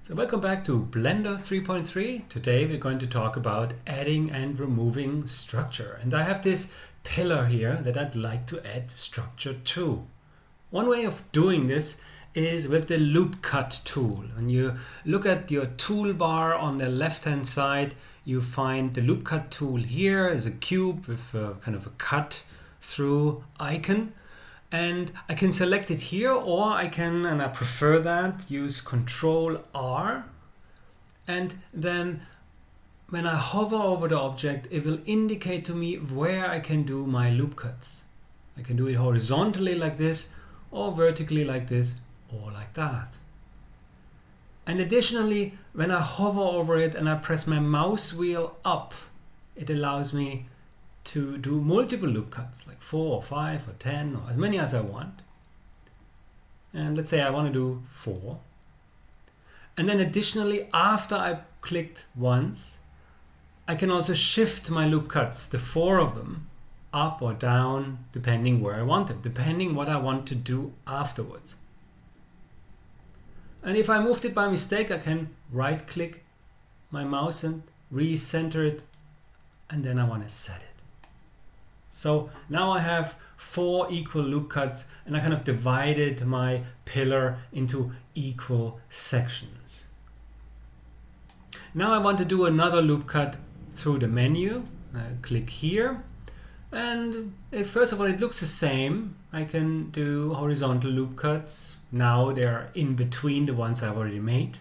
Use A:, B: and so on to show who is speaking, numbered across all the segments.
A: So welcome back to Blender 3.3. Today we're going to talk about adding and removing structure. And I have this pillar here that I'd like to add structure to. One way of doing this is with the loop cut tool. When you look at your toolbar on the left hand side, you find the loop cut tool here is a cube with a kind of a cut through icon. And I can select it here, or I can, and I prefer that, use Control R. And then when I hover over the object, it will indicate to me where I can do my loop cuts. I can do it horizontally like this, or vertically like this, or like that. And additionally, when I hover over it and I press my mouse wheel up, it allows me to do multiple loop cuts, like 4 or 5 or 10 or as many as I want. And let's say I want to do 4. And then additionally, after I clicked once, I can also shift my loop cuts, the 4 of them, up or down, depending where I want them, depending what I want to do afterwards. And if I moved it by mistake, I can right click my mouse and recenter it, and then I want to set it. So now I have 4 equal loop cuts, and I kind of divided my pillar into equal sections. Now I want to do another loop cut through the menu. I click here, and first of all it looks the same. I can do horizontal loop cuts. Now they're in between the ones I've already made.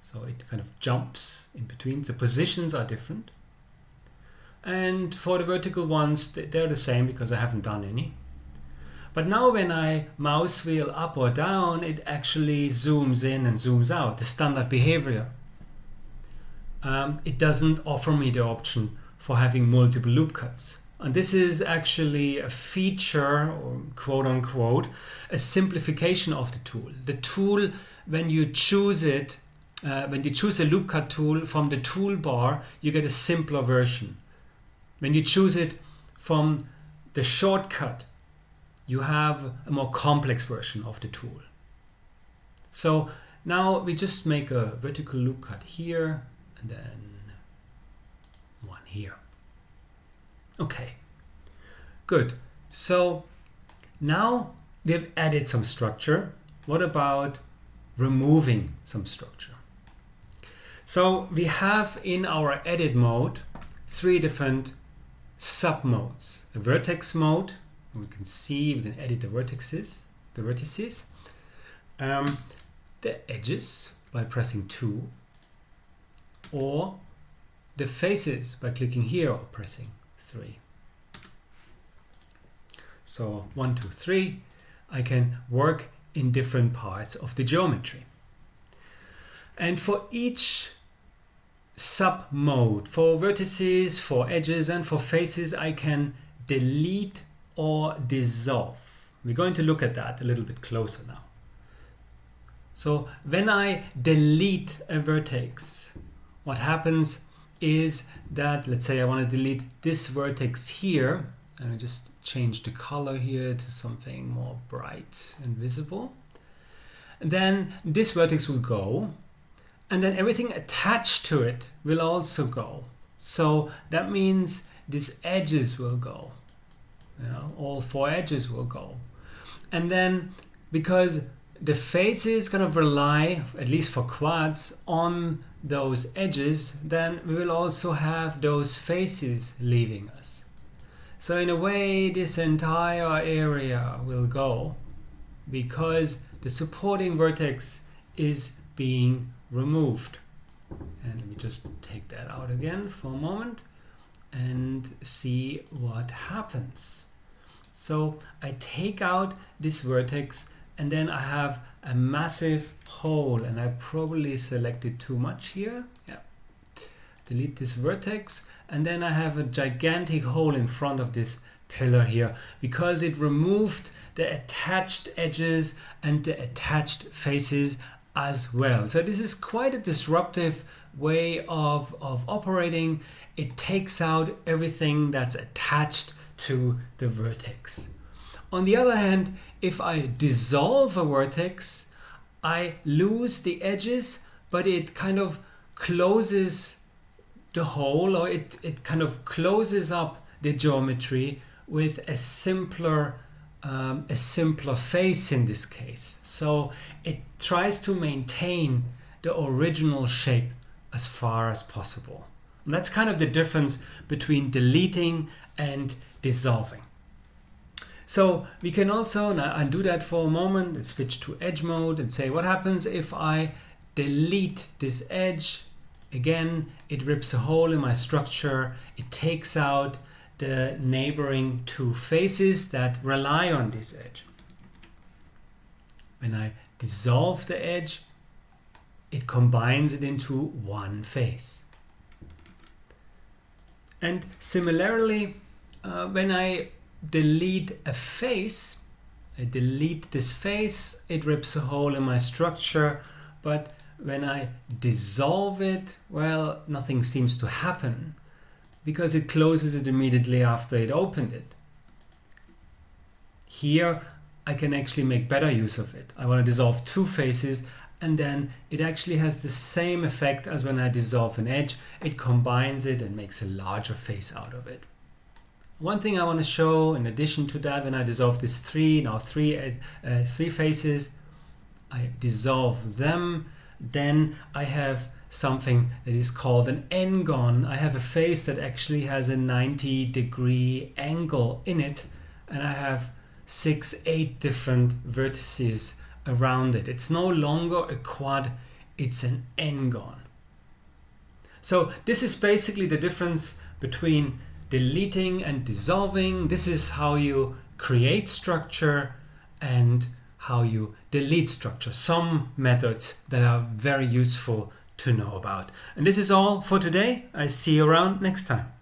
A: So it kind of jumps in between. The positions are different. And for the vertical ones, they're the same because I haven't done any. But now when I mouse wheel up or down, it actually zooms in and zooms out, the standard behavior. It doesn't offer me the option for having multiple loop cuts. And this is actually a feature, or quote unquote, a simplification of the tool. The tool, when you choose it, when you choose a loop cut tool from the toolbar, you get a simpler version. When you choose it from the shortcut, you have a more complex version of the tool. So now we just make a vertical loop cut here and then one here. Okay, good. So now we have added some structure. What about removing some structure? So we have in our edit mode 3 different sub-modes. A vertex mode, we can edit the vertices, the edges by pressing 2, or the faces by clicking here or pressing 3. So 1, 2, 3, I can work in different parts of the geometry. And for each sub-mode, for vertices, for edges, and for faces, I can delete or dissolve. We're going to look at that a little bit closer now. So when I delete a vertex, what happens is that, let's say I want to delete this vertex here, and I just change the color here to something more bright and visible. And then this vertex will go, and then everything attached to it will also go. So that means these edges will go. All 4 edges will go. And then because the faces kind of rely, at least for quads, on those edges, then we will also have those faces leaving us. So in a way, this entire area will go because the supporting vertex is being removed. And let me just take that out again for a moment and see what happens. So I take out this vertex, and then I have a massive hole, and I probably selected too much here. Yeah. Delete this vertex, and then I have a gigantic hole in front of this pillar here because it removed the attached edges and the attached faces as well. So this is quite a disruptive way of operating. It takes out everything that's attached to the vertex. On the other hand, if I dissolve a vertex, I lose the edges, but it kind of closes the hole, or it kind of closes up the geometry with a simpler face in this case. So it tries to maintain the original shape as far as possible. And that's kind of the difference between deleting and dissolving. So we can also now undo that for a moment and switch to edge mode and say, what happens if I delete this edge? Again, it rips a hole in my structure. It takes out the neighboring two faces that rely on this edge. When I dissolve the edge, it combines it into one face. And similarly, when I delete a face, I delete this face, it rips a hole in my structure, but when I dissolve it, well, nothing seems to happen because it closes it immediately after it opened it. Here, I can actually make better use of it. I want to dissolve two faces, and then it actually has the same effect as when I dissolve an edge. It combines it and makes a larger face out of it. One thing I want to show in addition to that, when I dissolve these three faces, I dissolve them, then I have something that is called an n-gon. I have a face that actually has a 90-degree angle in it, and I have 6-8 different vertices around it. It's no longer a quad, it's an n-gon. So this is basically the difference between deleting and dissolving. This is how you create structure and how you delete structure. Some methods that are very useful to know about. And this is all for today. I see you around next time.